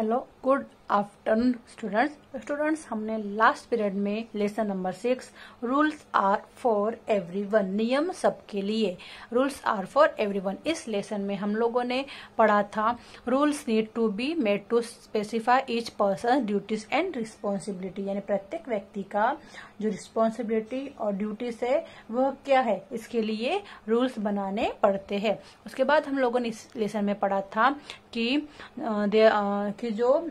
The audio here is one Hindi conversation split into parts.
Hello, good afternoon students. हमने लास्ट पीरियड में lesson number 6 rules are for everyone, नियम सबके लिए, रूल्स आर फॉर एवरीवन। इस लेसन में हम लोगों ने पढ़ा था rules need to be made to specify each person duties and responsibility, यानी प्रत्येक व्यक्ति का जो रिस्पॉन्सिबिलिटी और ड्यूटीज है वह क्या है, इसके लिए रूल्स बनाने पड़ते हैं। उसके बाद हम लोगों ने इस लेसन में पढ़ा था कि जो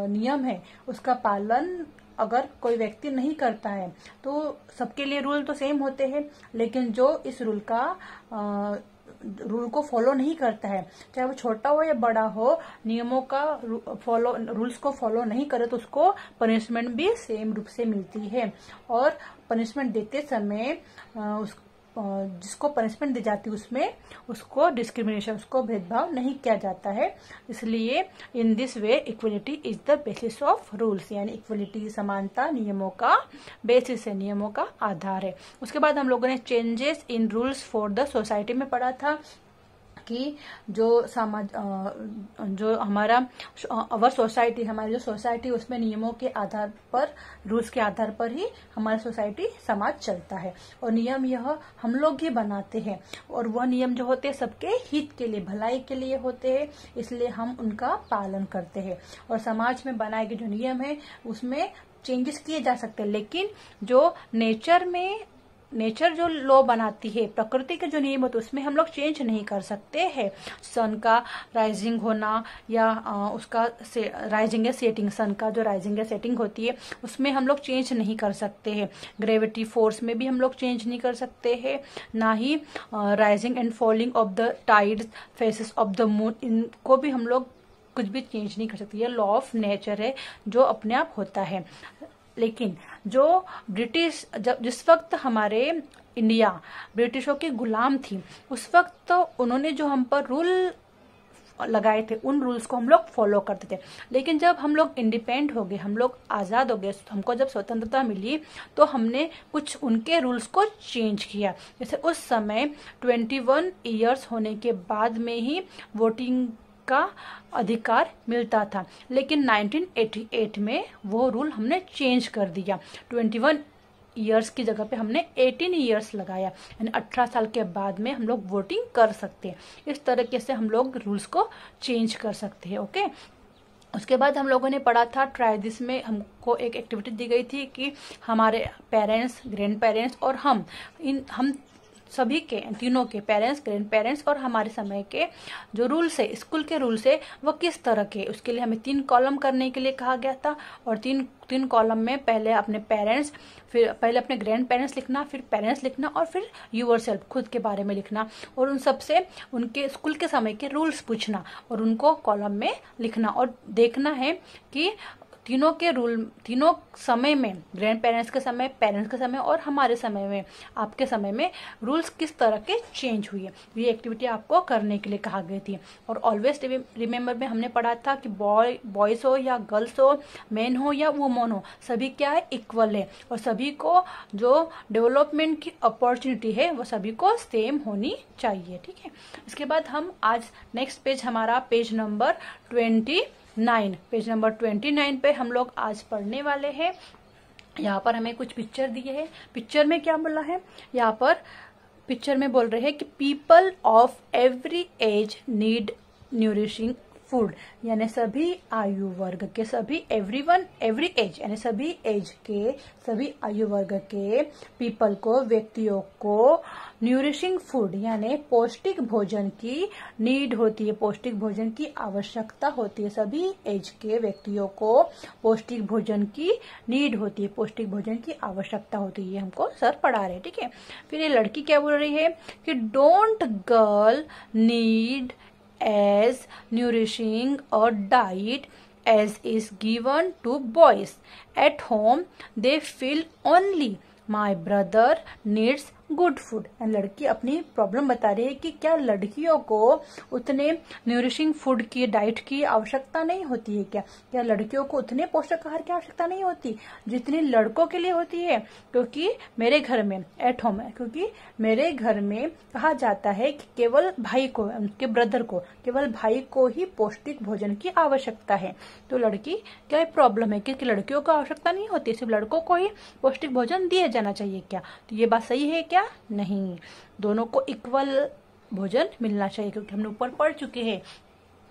नियम है उसका पालन अगर कोई व्यक्ति नहीं करता है तो सबके लिए रूल तो सेम होते हैं, लेकिन जो इस रूल को फॉलो नहीं करता है, चाहे वो छोटा हो या बड़ा हो, नियमों का रूल्स को फॉलो नहीं करे तो उसको पनिशमेंट भी सेम रूप से मिलती है। और पनिशमेंट देते समय जिसको पनिशमेंट दी जाती है उसमें उसको डिस्क्रिमिनेशन, उसको भेदभाव नहीं किया जाता है। इसलिए in this way equality is the basis of rules, यानी इक्वलिटी समानता नियमों का बेसिस है, नियमों का आधार है। उसके बाद हम लोगों ने changes in rules for the society में पढ़ा था कि जो हमारा अवर सोसाइटी, हमारी जो सोसाइटी उसमें नियमों के आधार पर, रूल्स के आधार पर ही हमारी सोसाइटी समाज चलता है। और नियम यह हम लोग ही बनाते हैं और वह नियम जो होते हैं सबके हित के लिए, भलाई के लिए होते हैं, इसलिए हम उनका पालन करते हैं। और समाज में बनाए गए जो नियम है उसमें चेंजेस किए जा सकते हैं, लेकिन जो नेचर जो लॉ बनाती है, प्रकृति के जो नियम होते हैं उसमें हम लोग चेंज नहीं कर सकते हैं। सन का राइजिंग होना या उसका राइजिंग या सेटिंग, सन का जो राइजिंग या सेटिंग होती है उसमें हम लोग चेंज नहीं कर सकते हैं। ग्रेविटी फोर्स में भी हम लोग चेंज नहीं कर सकते हैं, ना ही rising and falling of the tides, phases of the moon, इनको भी हम लोग कुछ भी चेंज नहीं कर सकते। ये लॉ ऑफ नेचर है जो अपने आप होता है। लेकिन जो ब्रिटिश, जब जिस वक्त हमारे इंडिया ब्रिटिशों की गुलाम थी उस वक्त तो उन्होंने जो हम पर रूल लगाए थे उन रूल्स को हम लोग फॉलो करते थे। लेकिन जब हम लोग इंडिपेंडेंट हो गए, हम लोग आजाद हो गए, हमको जब स्वतंत्रता मिली तो हमने कुछ उनके रूल्स को चेंज किया। जैसे उस समय 21 ईयर्स होने के बाद में ही वोटिंग का अधिकार मिलता था, लेकिन 1988 में वो रूल हमने चेंज कर दिया। 21 ईयर्स की जगह पे हमने 18 ईयर्स लगाया, यानी 18 साल के बाद में हम लोग वोटिंग कर सकते हैं। इस तरीके से हम लोग रूल्स को चेंज कर सकते हैं। ओके, उसके बाद हम लोगों ने पढ़ा था ट्राई दिस में हमको एक एक्टिविटी दी गई थी कि हमारे पेरेंट्स, ग्रैंड पेरेंट्स और हम सभी के, तीनों के, पेरेंट्स, ग्रैंड पेरेंट्स और हमारे समय के जो रूल्स है, स्कूल के रूल्स है, वो किस तरह के, उसके लिए हमें 3 कॉलम करने के लिए कहा गया था। और तीन कॉलम में पहले अपने पेरेंट्स, फिर पहले अपने ग्रैंड पेरेंट्स लिखना, फिर पेरेंट्स लिखना और फिर यूअरसेल्फ, खुद के बारे में लिखना। और उन सबसे उनके स्कूल के समय के रूल्स पूछना और उनको कॉलम में लिखना और देखना है कि तीनों के रूल, तीनों समय में, ग्रैंड पेरेंट्स के समय, पेरेंट्स के समय और हमारे समय में, आपके समय में रूल्स किस तरह के चेंज हुए। ये एक्टिविटी आपको करने के लिए कहा गई थी। और ऑलवेज रिमेम्बर में हमने पढ़ा था कि बॉयज हो या गर्ल्स हो, मैन हो या वुमन हो, सभी क्या है, इक्वल है और सभी को जो डेवलपमेंट की अपॉर्चुनिटी है वो सभी को सेम होनी चाहिए। ठीक है, इसके बाद हम आज नेक्स्ट पेज, हमारा पेज नंबर 29 पे हम लोग आज पढ़ने वाले हैं। यहाँ पर हमें कुछ पिक्चर दिए हैं। पिक्चर में क्या बोला है, यहाँ पर पिक्चर में बोल रहे हैं कि people of every age need nourishing food, यानी सभी आयु वर्ग के, सभी एवरीवन, एवरी एज, यानी सभी एज के, सभी आयु वर्ग के पीपल को, व्यक्तियों को न्यूरिशिंग फूड यानी पौष्टिक भोजन की नीड होती है, पौष्टिक भोजन की आवश्यकता होती है। सभी एज के व्यक्तियों को पौष्टिक भोजन की नीड होती है, पौष्टिक भोजन की आवश्यकता होती है। ये हमको सर पढ़ा रहे हैं। ठीक है, फिर ये लड़की क्या बोल रही है कि don't girl need as nourishing a diet as is given to boys. At home they feel only my brother needs good food. लड़की अपनी प्रॉब्लम बता रही है कि क्या लड़कियों को उतने न्यूरिशिंग फूड की, डाइट की आवश्यकता नहीं होती है क्या लड़कियों को उतने पोषक आहार की आवश्यकता नहीं होती जितनी लड़कों के लिए होती है? क्योंकि मेरे घर में एट होम है, क्योंकि मेरे घर में कहा जाता है कि केवल भाई को, उनके ब्रदर को, केवल भाई को ही पौष्टिक भोजन की आवश्यकता है। तो लड़की क्या प्रॉब्लम है कि लड़कियों को आवश्यकता नहीं होती, सिर्फ लड़कों को ही पौष्टिक भोजन दिया जाना चाहिए क्या? तो ये बात सही है क्या? नहीं, दोनों को इक्वल भोजन मिलना चाहिए, क्योंकि हमने ऊपर पढ़ चुके हैं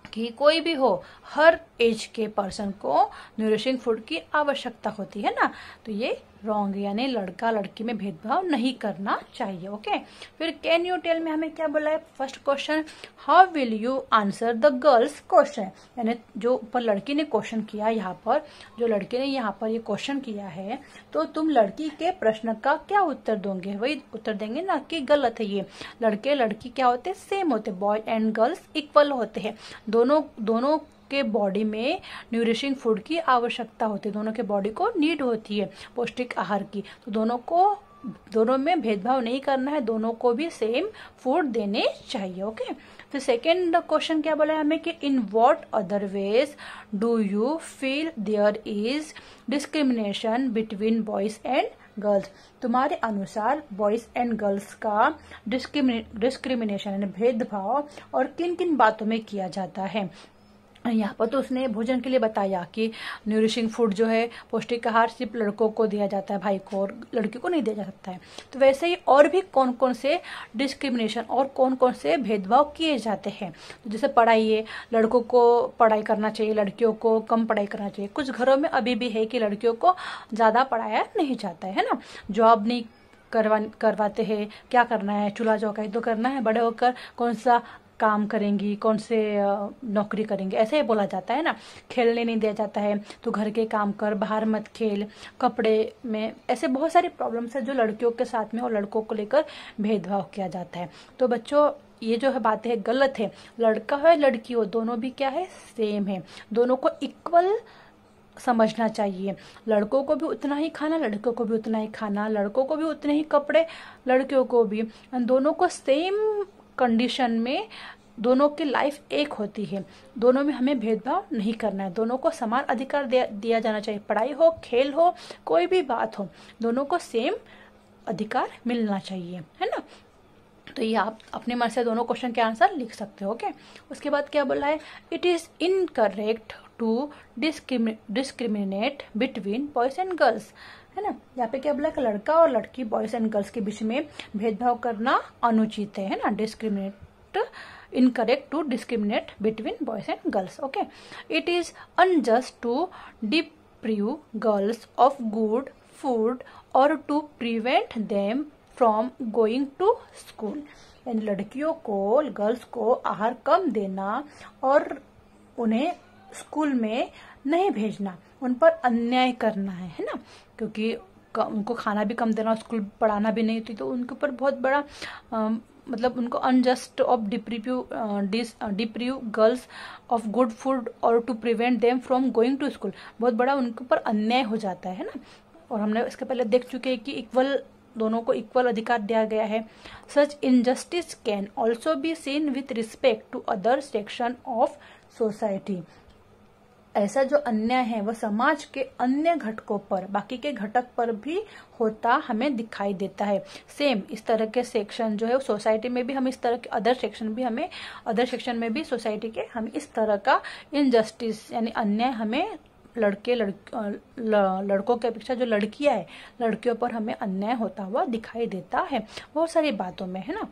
कि कोई भी हो, हर एज के पर्सन को न्यूरिशिंग फूड की आवश्यकता होती है ना। तो ये रॉन्ग, यानी लड़का लड़की में भेदभाव नहीं करना चाहिए। ओके, फिर कैन यू टेल में हमें क्या बोला है? First question, how will you answer the girls question, यानी जो ऊपर लड़की ने क्वेश्चन किया, यहाँ पर जो लड़के ने यहाँ पर ये क्वेश्चन किया है, तो तुम लड़की के प्रश्न का क्या उत्तर दोगे? वही उत्तर देंगे ना कि गलत है ये। लड़के लड़की क्या होते हैं? सेम होते, बॉय एंड गर्ल्स इक्वल होते हैं। दोनों के बॉडी में न्यूरिशिंग फूड की आवश्यकता होती है, दोनों के बॉडी को नीड होती है पौष्टिक आहार की। तो दोनों में भेदभाव नहीं करना है, दोनों को भी सेम फूड देने चाहिए। ओके, फिर सेकेंड क्वेश्चन क्या बोला है हमें कि in what other ways do you feel there is discrimination between boys and girls, तुम्हारे अनुसार बॉयज एंड गर्ल्स का डिस्क्रिमिनेशन यानी भेदभाव और किन किन बातों में किया जाता है? यहाँ पर तो उसने भोजन के लिए बताया कि न्यूरिशिंग फूड जो है, पौष्टिक आहार सिर्फ लड़कों को दिया जाता है, भाई को, और लड़की को नहीं दिया जा सकता है। तो वैसे ही और भी कौन कौन से डिस्क्रिमिनेशन और कौन कौन से भेदभाव किए जाते हैं? तो जैसे पढ़ाई है, लड़कों को पढ़ाई करना चाहिए, लड़कियों को कम पढ़ाई करना चाहिए। कुछ घरों में अभी भी है कि लड़कियों को ज्यादा पढ़ाया नहीं जाता है ना, जॉब नहीं करवाते हैं। क्या करना है? चूल्हा चौका ही तो करना है, बड़े होकर कौन सा काम करेंगी, कौन से नौकरी करेंगे, ऐसे ही बोला जाता है ना। खेलने नहीं दिया जाता है, तो घर के काम कर, बाहर मत खेल, कपड़े में, ऐसे बहुत सारी प्रॉब्लम्स है जो लड़कियों के साथ में और लड़कों को लेकर भेदभाव किया जाता है। तो बच्चों, ये जो है बातें है गलत है। लड़का हो या लड़की हो, दोनों भी क्या है? सेम है। दोनों को इक्वल समझना चाहिए। लड़कों को भी उतना ही खाना, लड़कों को भी उतना ही खाना, लड़कों को भी उतने ही कपड़े, लड़कियों को भी। दोनों को सेम कंडीशन में दोनों की लाइफ एक होती है। दोनों में हमें भेदभाव नहीं करना है, दोनों को समान अधिकार दिया जाना चाहिए। पढ़ाई हो, खेल हो, कोई भी बात हो, दोनों को सेम अधिकार मिलना चाहिए, है ना। तो ये आप अपने मन से दोनों क्वेश्चन के आंसर लिख सकते हो। ओके, उसके बाद क्या बोला है? It is incorrect to discriminate between boys and girls, है ना। यहाँ पे क्या बोला कि लड़का और लड़की, बॉयज एंड गर्ल्स के बीच में भेदभाव करना अनुचित है ना। Discriminate, incorrect to discriminate between boys and girls. Okay, it is unjust to deprive girls of good food और to prevent them from going to school, यानी लड़कियों को, गर्ल्स को आहार कम देना और उन्हें स्कूल में नहीं भेजना, उन पर अन्याय करना है ना। क्योंकि उनको खाना भी कम देना, स्कूल पढ़ाना भी नहीं, तो उनके ऊपर बहुत बड़ा मतलब उनको unjust of deprive girls of good food और to prevent them from going to school, बहुत बड़ा उनके ऊपर अन्याय हो जाता है ना। और हमने इसके पहले देख चुके हैं कि इक्वल, दोनों को इक्वल अधिकार दिया गया है। Such injustice can also be seen with respect to other section of society, ऐसा जो अन्याय है वह समाज के अन्य घटकों पर, बाकी के घटक पर भी होता हमें दिखाई देता है। सेम इस तरह के सेक्शन जो है सोसाइटी में भी हम इस तरह के अदर सेक्शन में भी सोसाइटी के हम इस तरह का इनजस्टिस यानी अन्याय हमें लड़कों की अपेक्षा जो लड़कियां है, लड़कियों पर हमें अन्याय होता हुआ दिखाई देता है बहुत सारी बातों में, है ना।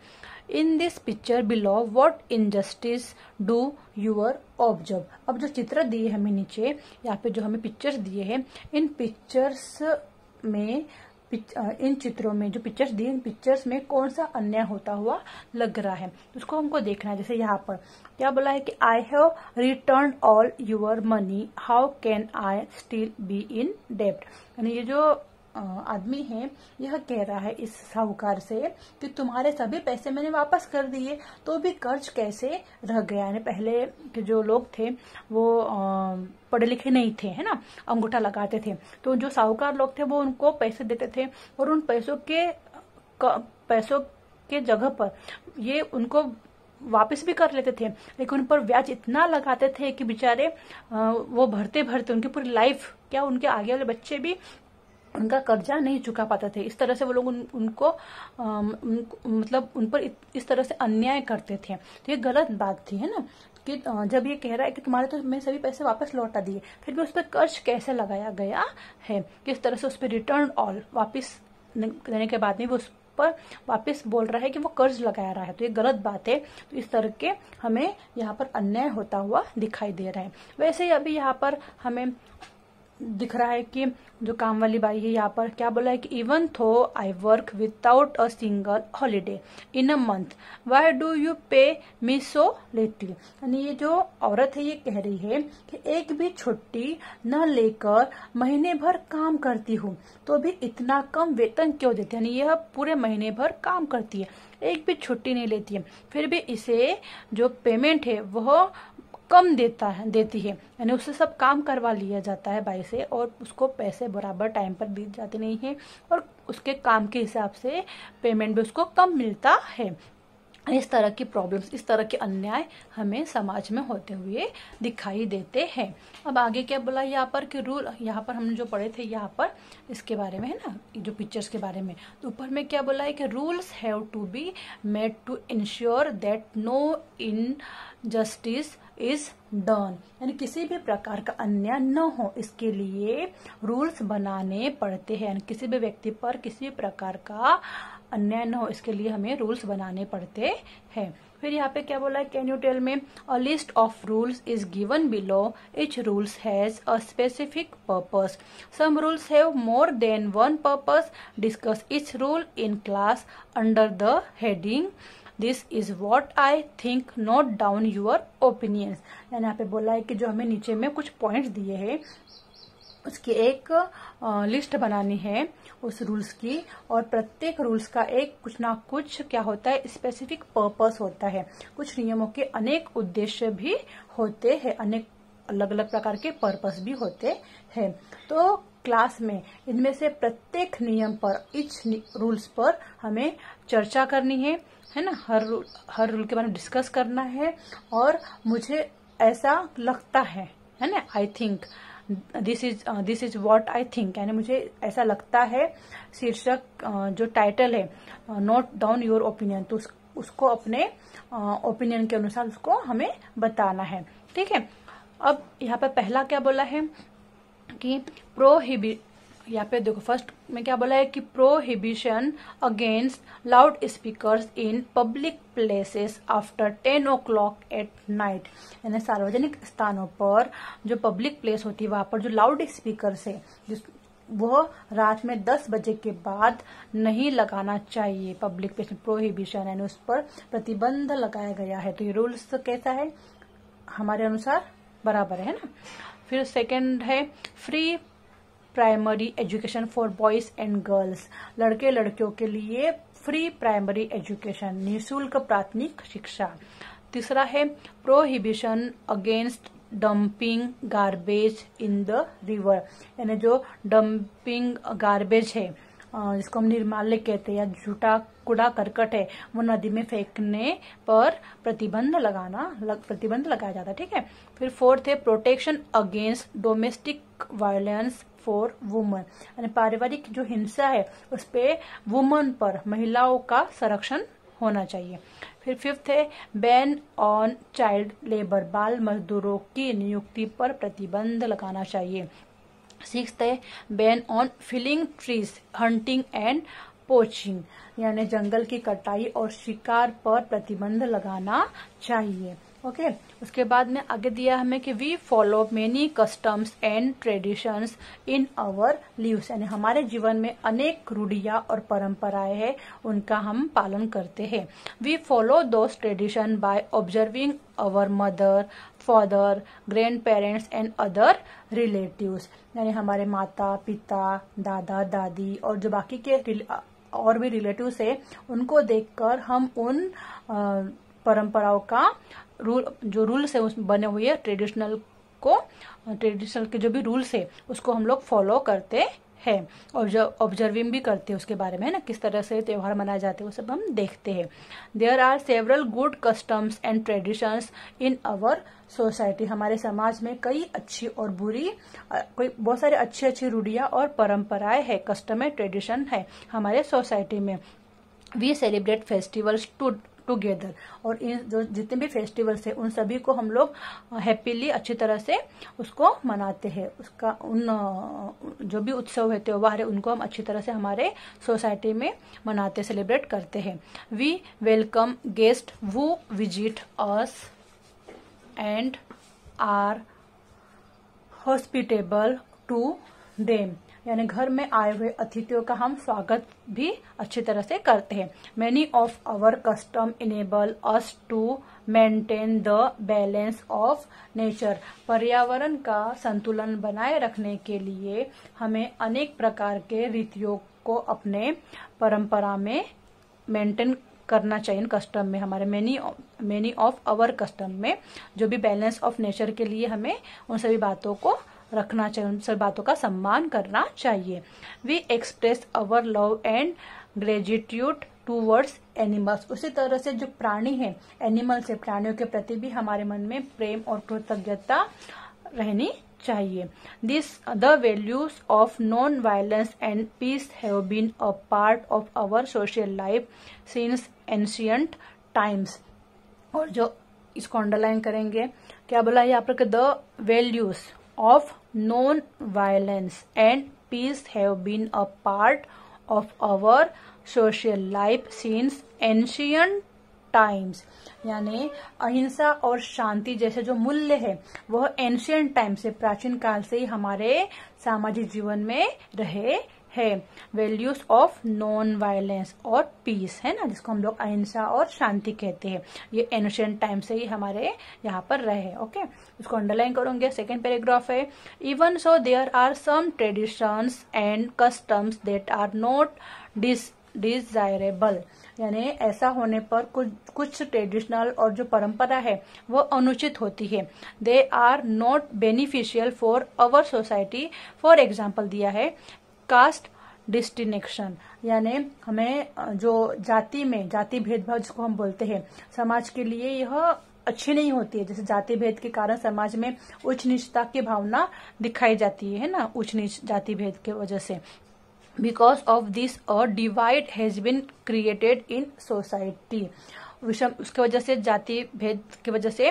In this picture below what injustice do your observe. अब जो चित्र दिए हमें नीचे, यहाँ पे जो हमें पिक्चर्स दिए हैं, इन पिक्चर्स में, इन चित्रों में जो पिक्चर्स दिए, इन पिक्चर्स में कौन सा अन्याय होता हुआ लग रहा है, उसको हमको देखना है। जैसे यहाँ पर क्या बोला है कि I have return all your money, how can I still be in डेब्ट, यानी ये जो आदमी है यह कह रहा है इस साहूकार से कि तुम्हारे सभी पैसे मैंने वापस कर दिए, तो भी कर्ज कैसे रह गया। यानी पहले के जो लोग थे वो पढ़े लिखे नहीं थे, है ना, अंगूठा लगाते थे, तो जो साहूकार लोग थे वो उनको पैसे देते थे और उन पैसों के पैसों के जगह पर ये उनको वापस भी कर लेते थे, लेकिन उन पर ब्याज इतना लगाते थे कि बेचारे वो भरते भरते उनकी पूरी लाइफ, क्या उनके आगे वाले बच्चे भी उनका कर्जा नहीं चुका पाते थे। इस तरह से वो लोग उनको मतलब उन पर इस तरह से अन्याय करते थे। तो ये गलत बात थी, है ना, कि जब ये कह रहा है कि तुम्हारे तो मैं सभी पैसे वापस लौटा दिए, फिर भी उस पर कर्ज कैसे लगाया गया है, किस तरह से उस पर रिटर्न ऑल वापस देने के बाद में वो उस पर वापस बोल रहा है कि वो कर्ज लगा रहा है। तो ये गलत बात है। तो इस तरह के हमें यहाँ पर अन्याय होता हुआ दिखाई दे रहा है। वैसे ही अभी यहाँ पर हमें दिख रहा है कि जो काम वाली बाई है यहाँ पर क्या बोला है कि इवन थो I work without a single holiday in a month, why do you पे मी सो लिटिल। यानी ये जो औरत है ये कह रही है कि एक भी छुट्टी न लेकर महीने भर काम करती हूँ तो भी इतना कम वेतन क्यों देते हैं। यानी यह पूरे महीने भर काम करती है, एक भी छुट्टी नहीं लेती है, फिर भी इसे जो पेमेंट है वह कम देती है। यानी उससे सब काम करवा लिया जाता है बाई से, और उसको पैसे बराबर टाइम पर बीत जाते नहीं है, और उसके काम के हिसाब से पेमेंट भी उसको कम मिलता है। इस तरह की प्रॉब्लम्स, इस तरह के अन्याय हमें समाज में होते हुए दिखाई देते हैं। अब आगे क्या बोला यहाँ पर कि रूल, यहाँ पर हमने जो पढ़े थे यहाँ पर इसके बारे में है ना, जो पिक्चर्स के बारे में, तो ऊपर में क्या बोला है कि rules have to be made to ensure that no injustice is done. यानी किसी भी प्रकार का अन्याय न हो, इसके लिए रूल्स बनाने पड़ते हैं। यानी किसी भी व्यक्ति पर किसी भी प्रकार का अन्याय न हो, इसके लिए हमें रूल्स बनाने पड़ते हैं। फिर यहाँ पे क्या बोला है, can you tell me a list of rules is given below, each rules has a specific purpose, some rules have more than one purpose, discuss each rule in class under the heading this is what I think, note down your opinions. यानी यहाँ पे बोला है कि जो हमें नीचे में कुछ पॉइंट्स दिए हैं उसकी एक लिस्ट बनानी है उस रूल्स की, और प्रत्येक रूल्स का एक कुछ ना कुछ क्या होता है, स्पेसिफिक पर्पस होता है। कुछ नियमों के अनेक उद्देश्य भी होते हैं, अनेक अलग अलग प्रकार के पर्पस भी होते हैं। तो क्लास में इनमें से प्रत्येक नियम पर, इच रूल्स पर हमें चर्चा करनी है ना, हर रूल के बारे में डिस्कस करना है। और मुझे ऐसा लगता है ना, I think, this is what I think, यानी मुझे ऐसा लगता है शीर्षक जो टाइटल है, नोट डाउन योर ओपिनियन, तो उसको अपने ओपिनियन के अनुसार उसको हमें बताना है। ठीक है। अब यहाँ पे पहला क्या बोला है कि यहाँ पे देखो फर्स्ट में क्या बोला है कि prohibition against loud speakers in public places after 10 o'clock at night. यानी सार्वजनिक स्थानों पर जो पब्लिक प्लेस होती है वहां पर जो लाउड स्पीकर्स है वह रात में 10 बजे के बाद नहीं लगाना चाहिए। पब्लिक प्लेस में प्रोहिबिशन यानी उस पर प्रतिबंध लगाया गया है। तो ये रूल्स कैसा है, हमारे अनुसार बराबर है ना। फिर सेकंड है free primary education for boys and girls, लड़के लड़कियों के लिए फ्री प्राइमरी एजुकेशन, निःशुल्क प्राथमिक शिक्षा। तीसरा है prohibition against dumping garbage in the river, यानी जो डंपिंग गार्बेज है जिसको हम निर्माल्य कहते हैं या झूठा कूड़ा करकट है वो नदी में फेंकने पर प्रतिबंध लगाया जाता है। ठीक है। फिर फोर्थ है protection against domestic violence for woman, यानी पारिवारिक जो हिंसा है उस पे वुमन पर, महिलाओं का संरक्षण होना चाहिए। फिर फिफ्थ है बैन ऑन चाइल्ड लेबर, बाल मजदूरों की नियुक्ति पर प्रतिबंध लगाना चाहिए। सिक्स्थ है ban on felling trees, hunting and poaching, यानी जंगल की कटाई और शिकार पर प्रतिबंध लगाना चाहिए। ओके। उसके बाद में आगे दिया हमें कि we follow many customs and traditions in our lives, यानी हमारे जीवन में अनेक रूढ़ियां और परंपराएं हैं उनका हम पालन करते हैं। We follow those tradition by observing our mother, father, grandparents and other relatives, यानी हमारे माता पिता, दादा दादी और जो बाकी के और भी रिलेटिव्स है उनको देखकर हम उन परंपराओं का जो रूल्स है उसमें बने हुए ट्रेडिशनल के जो भी रूल्स है उसको हम लोग फॉलो करते है। और जो ऑब्जर्विंग भी करते हैं उसके बारे में, है ना, किस तरह से त्योहार मनाए जाते हैं वो सब हम देखते हैं। There are several good customs and traditions in our society. हमारे समाज में कई अच्छी और बुरी, कोई बहुत सारे अच्छी अच्छी रूढ़ियां और परंपराएं है, कस्टम है, ट्रेडिशन है हमारे सोसाइटी में। We celebrate festivals together. और इन जो जितने भी फेस्टिवल्स है उन सभी को हम लोग हैप्पीली अच्छी तरह से उसको मनाते हैं। उसका जो भी उत्सव है, त्योहार है, उनको हम अच्छी तरह से हमारे सोसाइटी में मनाते, सेलिब्रेट करते हैं। We welcome guest who visit us and are hospitable to them। यानी घर में आए हुए अतिथियों का हम स्वागत भी अच्छी तरह से करते हैं। Many of our custom enable us to maintain the balance of nature. पर्यावरण का संतुलन बनाए रखने के लिए हमें अनेक प्रकार के रीतियों को अपने परंपरा में मेंटेन करना चाहिए। कस्टम में हमारे मेनी ऑफ आवर कस्टम में जो भी बैलेंस ऑफ नेचर के लिए हमें उन सभी बातों को रखना चाहिए, उन सभी बातों का सम्मान करना चाहिए। We express our love and gratitude towards animals. उसी तरह से जो प्राणी है, एनिमल्स है, प्राणियों के प्रति भी हमारे मन में प्रेम और कृतज्ञता रहनी चाहिए। The values of non violence and peace have been a part of our social life since ancient times. और जो इसको अंडरलाइन करेंगे, क्या बोला यहाँ पर, the values of non-violence and peace have been a part of our social life since ancient times। यानी अहिंसा और शांति जैसे जो मूल्य है वह एंशियंट टाइम से, प्राचीन काल से ही हमारे सामाजिक जीवन में रहे है। वैल्यूज ऑफ नॉन वायलेंस और पीस, है ना, जिसको हम लोग अहिंसा और शांति कहते हैं, ये एंशियंट टाइम से ही हमारे यहाँ पर रहे। ओके, इसको अंडरलाइन करोगे। सेकेंड पैराग्राफ है, even so there are some traditions and customs that are not desirable. यानी ऐसा होने पर कुछ ट्रेडिशनल और जो परंपरा है वो अनुचित होती है। They are not beneficial for our society. For example दिया है कास्ट डिस्टिंक्शन, यानी हमें जो जाति भेदभाव जिसको हम बोलते हैं, समाज के लिए यह अच्छी नहीं होती है। जैसे जाति भेद के कारण समाज में उच्च नीचता की भावना दिखाई जाती है ना, उच्च नीच जाति भेद के वजह से। Because of this a divide has been created in society. विषम, उसके वजह से जाति भेद की वजह से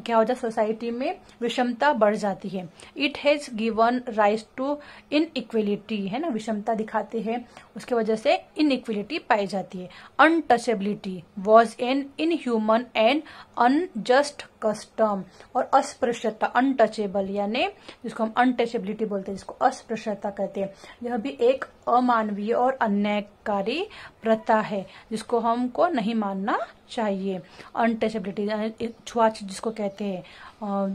क्या हो जाता है, सोसाइटी में विषमता बढ़ जाती है। It has given rise to inequality, है ना, विषमता दिखाते हैं, उसके वजह से इनइक्वलिटी पाई जाती है। Untouchability was an inhuman and unjust custom. और अस्पृश्यता, अनटचेबल यानी जिसको हम अनटचेबिलिटी बोलते हैं, जिसको अस्पृश्यता कहते हैं, यह भी एक अमानवीय और अन्यायकारी प्रथा है जिसको हमको नहीं मानना चाहिए। अनटचेबिलिटी यानी छुआछूत जिसको कहते हैं,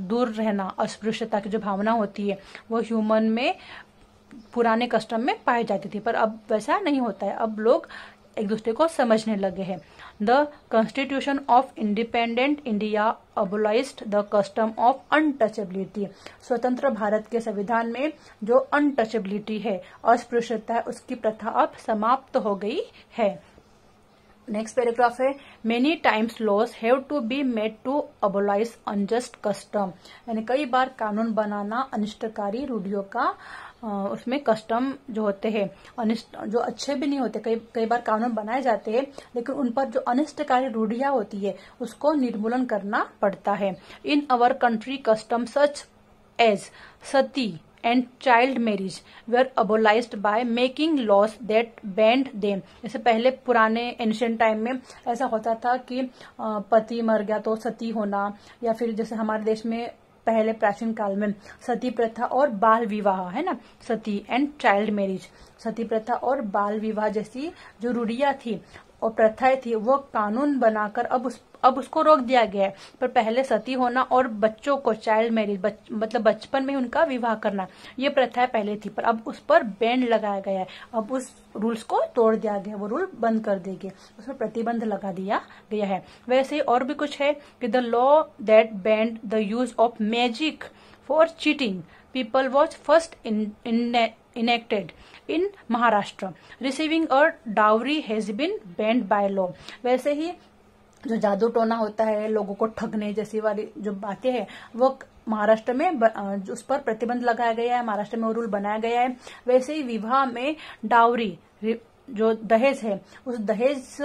दूर रहना, अस्पृश्यता की जो भावना होती है वो ह्यूमन में पुराने कस्टम में पाई जाती थी, पर अब वैसा नहीं होता है। अब लोग एक दूसरे को समझने लगे हैं। The constitution of independent India abolished the custom of untouchability. स्वतंत्र भारत के संविधान में जो अनटचेबिलिटी है, अस्पृश्यता है, उसकी प्रथा अब समाप्त हो गई है। नेक्स्ट पैराग्राफ है, many times laws have to be made to abolish unjust custom. यानी कई बार कानून बनाना अनिष्टकारी रूढ़ियों का उसमें कस्टम जो होते हैं अनिष्ट, जो अच्छे भी नहीं होते, कई बार कानून बनाए जाते हैं लेकिन उन पर जो अनिष्टकारी रूढ़ियां होती है उसको निर्मूलन करना पड़ता है। In our country custom such as sati and child marriage were abolished by making laws that banned them. जैसे पहले पुराने एंशिएंट टाइम में ऐसा होता था कि पति मर गया तो सती होना, या फिर जैसे हमारे देश में पहले प्राचीन काल में सती प्रथा और बाल विवाह, है ना, सती एंड चाइल्ड मैरिज, सती प्रथा और बाल विवाह जैसी जो रूढ़ियां थी और प्रथाएं थी वो कानून बनाकर अब उसको रोक दिया गया है। पर पहले सती होना और बच्चों को चाइल्ड मैरिज मतलब बचपन में उनका विवाह करना, ये प्रथाएं पहले थी, पर अब उस पर बैन लगाया गया है। अब उस रूल्स को तोड़ दिया गया, वो रूल बंद कर देंगे, उस पर प्रतिबंध लगा दिया गया है। वैसे ही और भी कुछ है कि the law that band the use of magic for cheating people was first enacted in Maharashtra. Receiving a dowry has been banned by law. वैसे ही जो जादू टोना होता है, लोगों को ठगने जैसी वाली जो बातें हैं, वो महाराष्ट्र में उस पर प्रतिबंध लगाया गया है, महाराष्ट्र में वो रूल बनाया गया है। वैसे ही विवाह में डाउरी जो दहेज है, उस दहेज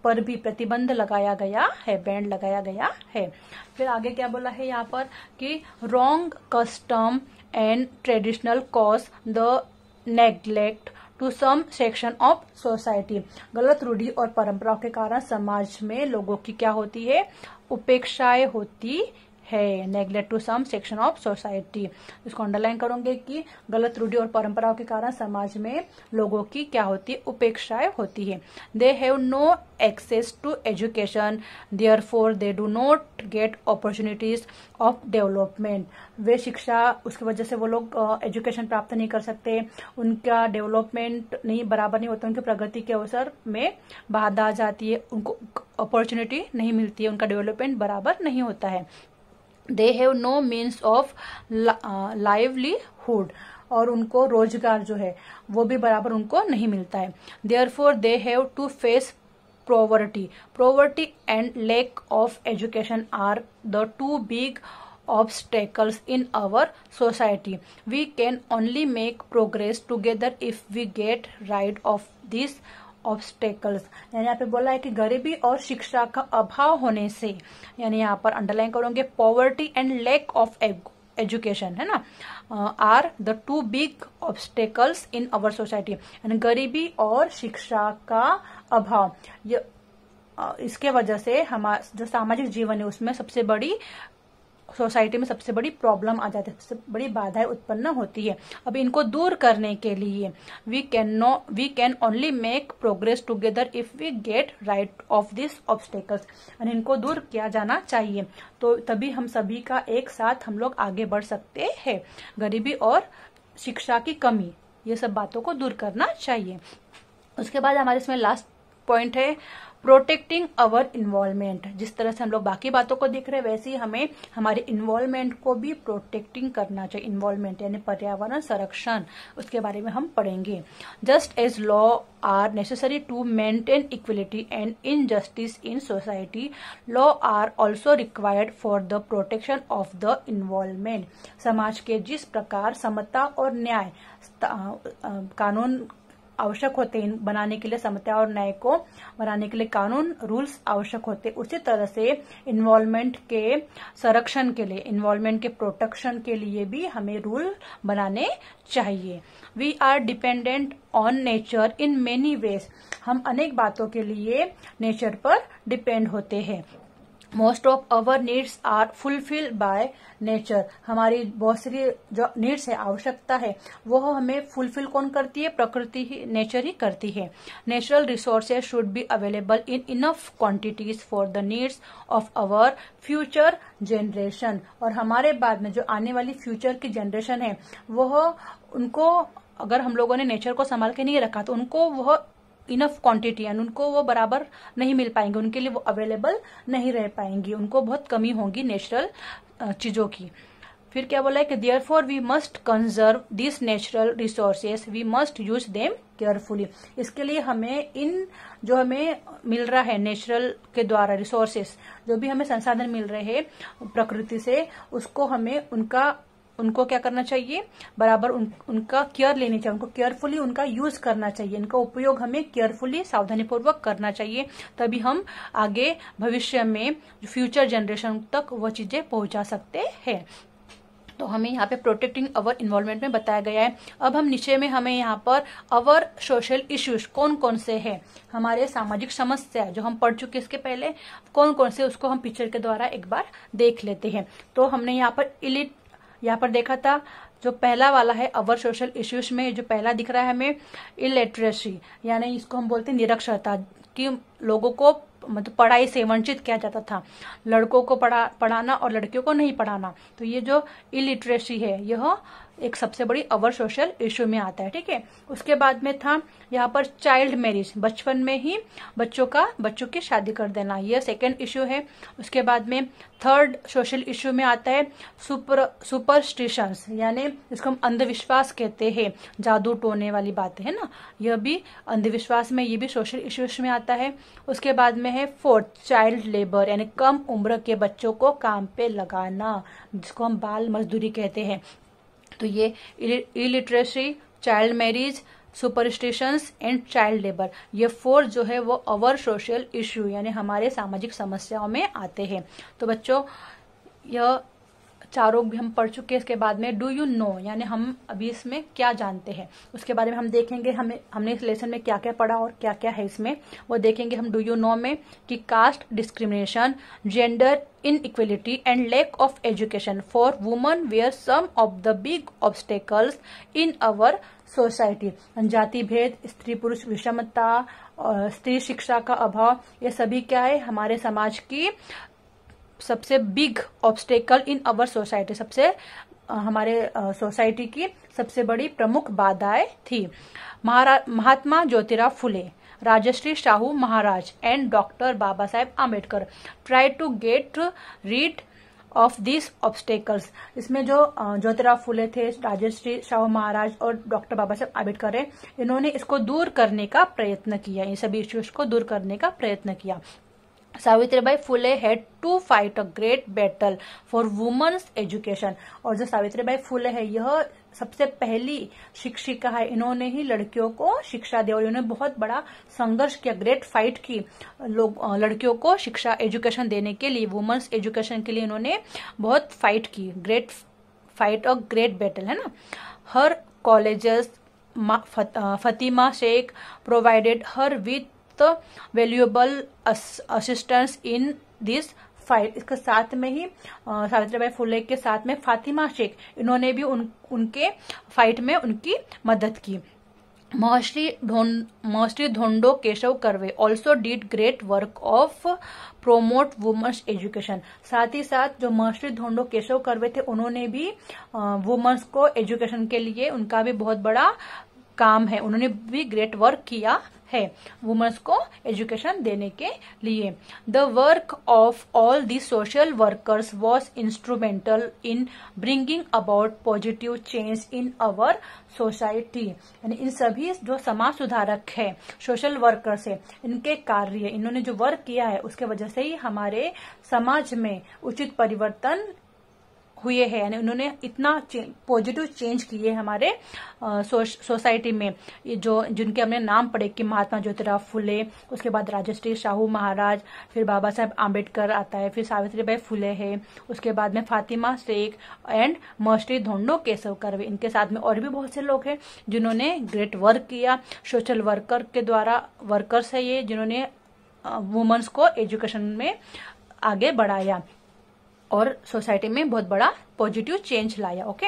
पर भी प्रतिबंध लगाया गया है, बैंड लगाया गया है। फिर आगे क्या बोला है यहाँ पर कि wrong custom and traditional cause the neglect to some section of society. गलत रूढ़ी और परंपराओं के कारण समाज में लोगों की क्या होती है, उपेक्षाएं होती है। Neglect to some section of society, इसको अंडरलाइन करोगे कि गलत रूढ़ी और परंपराओं के कारण समाज में लोगों की क्या होती है, उपेक्षाएं होती है। They have no access to education, therefore they do not get opportunities of development. वे शिक्षा, उसकी वजह से वो लोग एजुकेशन प्राप्त नहीं कर सकते, उनका डेवलपमेंट नहीं बराबर नहीं होता, उनकी प्रगति के अवसर में बाधा आ जाती है, उनको अपॉर्चुनिटी नहीं मिलती है, उनका डेवलपमेंट बराबर नहीं होता है। They have no means of livelihood, और उनको रोजगार जो है वो भी बराबर उनको नहीं मिलता है। Therefore they have to face poverty and lack of education are the two big obstacles in our society. We can only make progress together if we get rid of these obstacles. यानी यहाँ पे बोला है कि गरीबी और शिक्षा का अभाव होने से, यानी यहाँ पर अंडरलाइन करोगे poverty and lack of education, है ना, are the two big obstacles in our society. यानी गरीबी और शिक्षा का अभाव, इसके वजह से हमारा जो सामाजिक जीवन है उसमें सबसे बड़ी, सोसाइटी में सबसे बड़ी प्रॉब्लम आ जाती है, सबसे बड़ी बाधाएं उत्पन्न होती है। अब इनको दूर करने के लिए we can only make progress together if we get rid of this obstacles. यानी इनको दूर किया जाना चाहिए, तो तभी हम सभी का एक साथ हम लोग आगे बढ़ सकते हैं। गरीबी और शिक्षा की कमी, ये सब बातों को दूर करना चाहिए। उसके बाद हमारे इसमें लास्ट पॉइंट है प्रोटेक्टिंग अवर इन्वॉल्वमेंट। जिस तरह से हम लोग बाकी बातों को देख रहे हैं, वैसे ही हमें हमारे इन्वॉल्वमेंट को भी प्रोटेक्टिंग करना चाहिए। इन्वॉल्वमेंट यानी पर्यावरण संरक्षण, उसके बारे में हम पढ़ेंगे। Just as law are necessary to maintain equality and injustice in society, law are also required for the protection of the involvement. समाज के जिस प्रकार समता और न्याय कानून आवश्यक होते हैं बनाने के लिए, समता और न्याय को बनाने के लिए कानून रूल्स आवश्यक होते हैं, उसी तरह से इन्वॉल्वमेंट के संरक्षण के लिए, इन्वॉल्वमेंट के प्रोटेक्शन के लिए भी हमें रूल बनाने चाहिए। We are dependent on nature in many ways. हम अनेक बातों के लिए नेचर पर डिपेंड होते हैं। Most of our needs are fulfil by nature. हमारी बहुत सारी जो नीड्स है, आवश्यकता है, वो हमें फुलफिल कौन करती है, प्रकृति ही, नेचर ही करती है। Natural resources should be available in enough quantities for the needs of our future generation. और हमारे बाद में जो आने वाली फ्यूचर की जनरेशन है, वह उनको अगर हम लोगों ने नेचर को संभाल के नहीं रखा तो उनको वह इनफ क्वांटिटी यानी उनको वो बराबर नहीं मिल पाएंगे, उनके लिए वो अवेलेबल नहीं रह पाएंगी, उनको बहुत कमी होगी नेचुरल चीजों की। फिर क्या बोला है कि therefore we must conserve this natural resources, we must use them carefully. इसके लिए हमें इन जो हमें मिल रहा है नेचुरल के द्वारा, रिसोर्सेस जो भी हमें संसाधन मिल रहे हैं प्रकृति से, उसको हमें उनको क्या करना चाहिए, बराबर उनका केयर लेनी चाहिए, उनको केयरफुली उनका यूज करना चाहिए, इनका उपयोग हमें केयरफुली सावधानीपूर्वक करना चाहिए। तभी हम आगे भविष्य में फ्यूचर जनरेशन तक वो चीजें पहुंचा सकते हैं। तो हमें यहाँ पे प्रोटेक्टिंग अवर इन्वॉल्वमेंट में बताया गया है। अब हम नीचे में हमें यहाँ पर अवर सोशल इश्यूज कौन कौन से हैं, हमारे सामाजिक समस्या जो हम पढ़ चुके इसके पहले कौन कौन से, उसको हम पिक्चर के द्वारा एक बार देख लेते हैं। तो हमने यहाँ पर देखा था, जो पहला वाला है अवर सोशल इश्यूज में जो पहला दिख रहा है हमें, इलिटरेसी, यानी इसको हम बोलते हैं निरक्षरता, कि लोगों को मतलब पढ़ाई से वंचित किया जाता था, लड़कों को पढ़ाना और लड़कियों को नहीं पढ़ाना। तो ये जो इलिटरेसी है, यह एक सबसे बड़ी अवर सोशल इश्यू में आता है, ठीक है। उसके बाद में था यहाँ पर चाइल्ड मैरिज, बचपन में ही बच्चों की शादी कर देना, यह सेकेंड इश्यू है। उसके बाद में थर्ड सोशल इश्यू में आता है सुपरस्टिशंस, यानी इसको हम अंधविश्वास कहते हैं, जादू टोने वाली बातें है ना, यह भी अंधविश्वास में, ये भी सोशल इश्यूज में आता है। उसके बाद में है फोर्थ चाइल्ड लेबर, यानी कम उम्र के बच्चों को काम पे लगाना, जिसको हम बाल मजदूरी कहते हैं। तो ये illiteracy, child marriage, superstitions and child labour, ये 4 जो है वो अवर सोशल इश्यू यानी हमारे सामाजिक समस्याओं में आते हैं। तो बच्चों यह चारों भी हम पढ़ चुके हैं। इसके बाद में डू यू नो, यानी हम अभी इसमें क्या जानते हैं उसके बारे में हम देखेंगे। हमने इस लेसन में क्या क्या पढ़ा और क्या क्या है इसमें वो देखेंगे हम। डू यू नो में कि caste discrimination, gender inequality and lack of education for women were some of the big obstacles in our society. जाति भेद, स्त्री पुरुष विषमता और स्त्री शिक्षा का अभाव, ये सभी क्या है हमारे समाज की सबसे big obstacle in our society, सबसे हमारे सोसाइटी की सबसे बड़ी प्रमुख बाधाएं थी। Mahatma Jyotirao Phule, Rajarshi Shahu Maharaj and doctor Baba Saheb Ambedkar try to get rid of this obstacles. इसमें जो ज्योतिराव फुले थे, राजश्री शाहू महाराज और डॉक्टर बाबा साहेब आम्बेडकर है, इन्होंने इसको दूर करने का प्रयत्न किया, इन सभी इश्यूज को दूर करने का प्रयत्न किया। Savitribai Phule had to fight a great battle for women's education. और जो सावित्रीबाई फुले है यह सबसे पहली शिक्षिका है, इन्होंने ही लड़कियों को शिक्षा दी और इन्होंने बहुत बड़ा संघर्ष किया, ग्रेट फाइट की लड़कियों को शिक्षा एजुकेशन देने के लिए, वुमेन्स एजुकेशन के लिए इन्होंने बहुत फाइट की, ग्रेट फाइट और ग्रेट बैटल है ना। Her colleagues Fatima Sheikh provided her with valuable assistance in this fight. इसके साथ में ही सावित्रीबाई फुले के साथ में फातिमा शेख, इन्होंने भी उनके फाइट में उनकी मदद की। Maharshi Dhondo Keshav Karve also did great work of promote women's education. साथ ही साथ जो महर्षि धोंडो केशव कर्वे थे उन्होंने भी वुमेन्स को एजुकेशन के लिए उनका भी बहुत बड़ा काम है, उन्होंने भी ग्रेट वर्क किया है वुमेन्स को एजुकेशन देने के लिए। The work of all the social workers was instrumental in bringing about positive change in our society. यानी इन सभी जो समाज सुधारक है, सोशल वर्कर्स है, इनके कार्य, इन्होंने जो वर्क किया है उसके वजह से ही हमारे समाज में उचित परिवर्तन हुए हैं, यानी उन्होंने इतना पॉजिटिव चेंज किए हमारे सोसाइटी में। जो जिनके हमने नाम पढ़े कि महात्मा ज्योतिराव फुले, उसके बाद राजश्री शाहू महाराज, फिर बाबा साहेब आम्बेडकर आता है, फिर सावित्रीबाई फुले है, उसके बाद में Fatima Sheikh and Maharshi Dhondo Keshav curve. इनके साथ में और भी बहुत से लोग हैं जिन्होंने ग्रेट वर्क किया। सोशल वर्कर के द्वारा वर्कर्स है ये जिन्होंने वुमेन्स को एजुकेशन में आगे बढ़ाया और सोसाइटी में बहुत बड़ा पॉजिटिव चेंज लाया। ओके,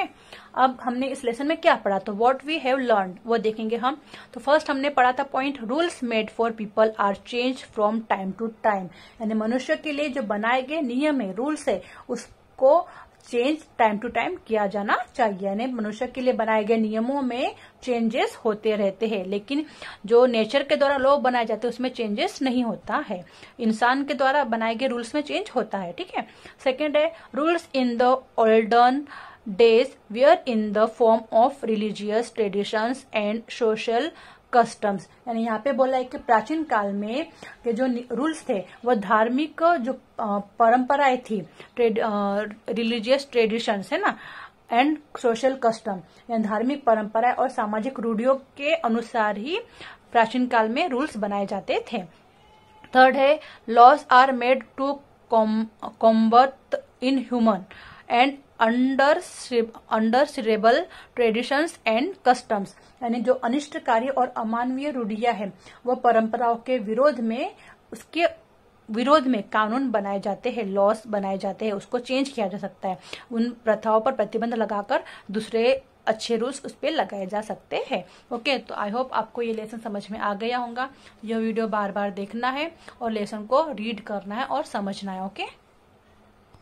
अब हमने इस लेसन में क्या पढ़ा, तो व्हाट वी हैव लर्नड वो देखेंगे हम। तो फर्स्ट हमने पढ़ा था point, rules made for people are change from time to time. यानी मनुष्य के लिए जो बनाए गए नियम है, रूल्स है, उसको चेंज टाइम टू टाइम किया जाना चाहिए। यानी मनुष्य के लिए बनाए गए नियमों में चेंजेस होते रहते हैं, लेकिन जो नेचर के द्वारा लॉ बनाए जाते हैं उसमें चेंजेस नहीं होता है। इंसान के द्वारा बनाए गए रूल्स में चेंज होता है, ठीक है। सेकेंड है rules in the olden days were in the form of religious traditions and social customs. यानी यहाँ पे बोला है कि प्राचीन काल में के जो रूल्स थे वो धार्मिक जो परंपराएं थी, रिलीजियस ट्रेडिशंस है ना, एंड सोशल कस्टम, यानी धार्मिक परंपराएं और सामाजिक रूढ़ियों के अनुसार ही प्राचीन काल में रूल्स बनाए जाते थे। थर्ड है laws are made to combat inhuman and undesirable traditions and customs. यानी जो अनिष्टकारी और अमानवीय रूढ़ियां हैं वो परंपराओं के विरोध में, उसके विरोध में कानून बनाए जाते हैं, लॉस बनाए जाते हैं, उसको चेंज किया जा सकता है। उन प्रथाओं पर प्रतिबंध लगाकर दूसरे अच्छे रूल्स उस पर लगाए जा सकते हैं। ओके, तो आई होप आपको ये लेसन समझ में आ गया होगा। यह वीडियो बार बार देखना है और लेसन को रीड करना है और समझना है। ओके।